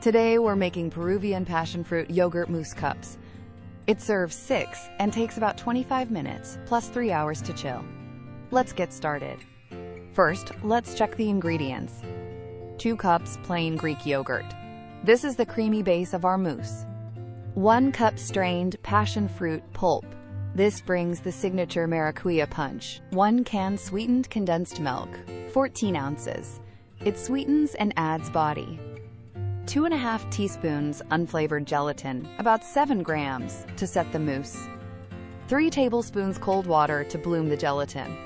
Today we're making Peruvian passion fruit yogurt mousse cups. It serves 6 and takes about 25 minutes, plus 3 hours to chill. Let's get started. First, let's check the ingredients. 2 cups plain Greek yogurt. This is the creamy base of our mousse. 1 cup strained passion fruit pulp. This brings the signature maracuyá punch. 1 can sweetened condensed milk, 14 ounces. It sweetens and adds body. 2½ teaspoons unflavored gelatin, about 7 grams, to set the mousse. 3 tablespoons cold water to bloom the gelatin.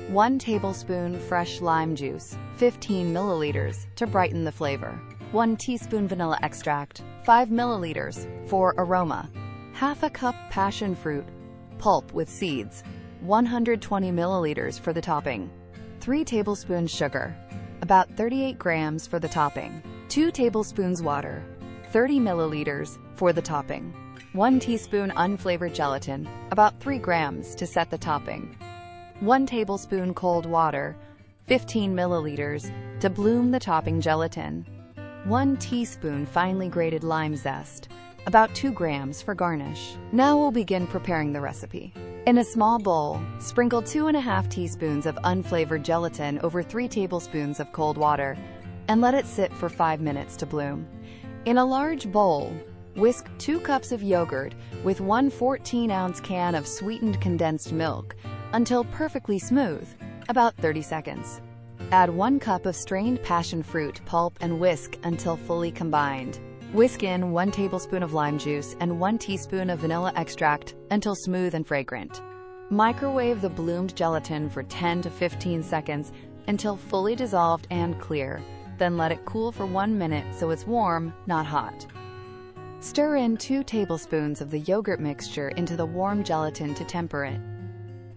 1 tablespoon fresh lime juice, 15 milliliters, to brighten the flavor. 1 teaspoon vanilla extract, 5 milliliters, for aroma. Half a cup passion fruit pulp with seeds, 120 milliliters for the topping. 3 tablespoons sugar, about 38 grams for the topping. 2 tablespoons water, 30 milliliters, for the topping. 1 teaspoon unflavored gelatin, about 3 grams, to set the topping. 1 tablespoon cold water, 15 milliliters, to bloom the topping gelatin. 1 teaspoon finely grated lime zest, about 2 grams, for garnish. Now we'll begin preparing the recipe. In a small bowl, sprinkle 2½ teaspoons of unflavored gelatin over 3 tablespoons of cold water and let it sit for 5 minutes to bloom. In a large bowl, whisk 2 cups of yogurt with 1 14-ounce can of sweetened condensed milk until perfectly smooth, about 30 seconds. Add 1 cup of strained passion fruit pulp and whisk until fully combined. Whisk in 1 tablespoon of lime juice and 1 teaspoon of vanilla extract until smooth and fragrant. Microwave the bloomed gelatin for 10 to 15 seconds until fully dissolved and clear. Then let it cool for 1 minute so it's warm, not hot. Stir in 2 tablespoons of the yogurt mixture into the warm gelatin to temper it.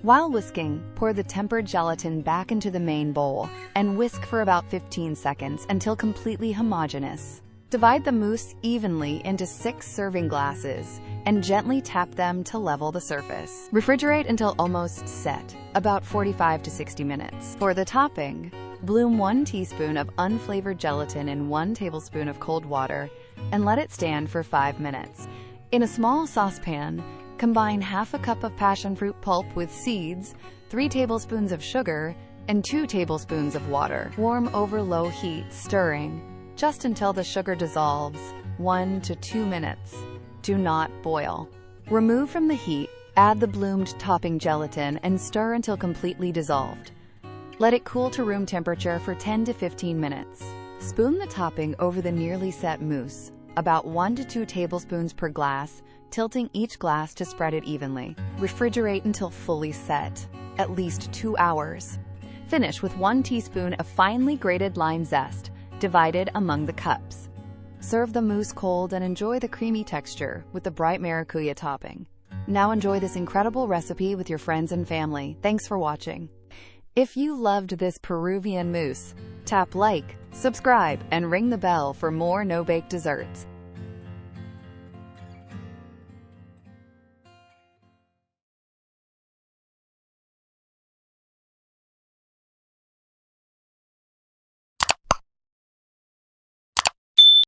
While whisking, pour the tempered gelatin back into the main bowl and whisk for about 15 seconds until completely homogeneous. Divide the mousse evenly into 6 serving glasses and gently tap them to level the surface. Refrigerate until almost set, about 45 to 60 minutes. For the topping, bloom 1 teaspoon of unflavored gelatin in 1 tablespoon of cold water and let it stand for 5 minutes. In a small saucepan, combine half a cup of passion fruit pulp with seeds, 3 tablespoons of sugar, and 2 tablespoons of water. Warm over low heat, stirring just until the sugar dissolves, 1 to 2 minutes. Do not boil. Remove from the heat, add the bloomed topping gelatin and stir until completely dissolved. Let it cool to room temperature for 10 to 15 minutes. Spoon the topping over the nearly set mousse, about 1 to 2 tablespoons per glass, tilting each glass to spread it evenly. Refrigerate until fully set, at least 2 hours. Finish with 1 teaspoon of finely grated lime zest, divided among the cups. Serve the mousse cold and enjoy the creamy texture with the bright maracuyá topping. Now enjoy this incredible recipe with your friends and family. Thanks for watching. If you loved this Peruvian mousse, tap like, subscribe, and ring the bell for more no-bake desserts.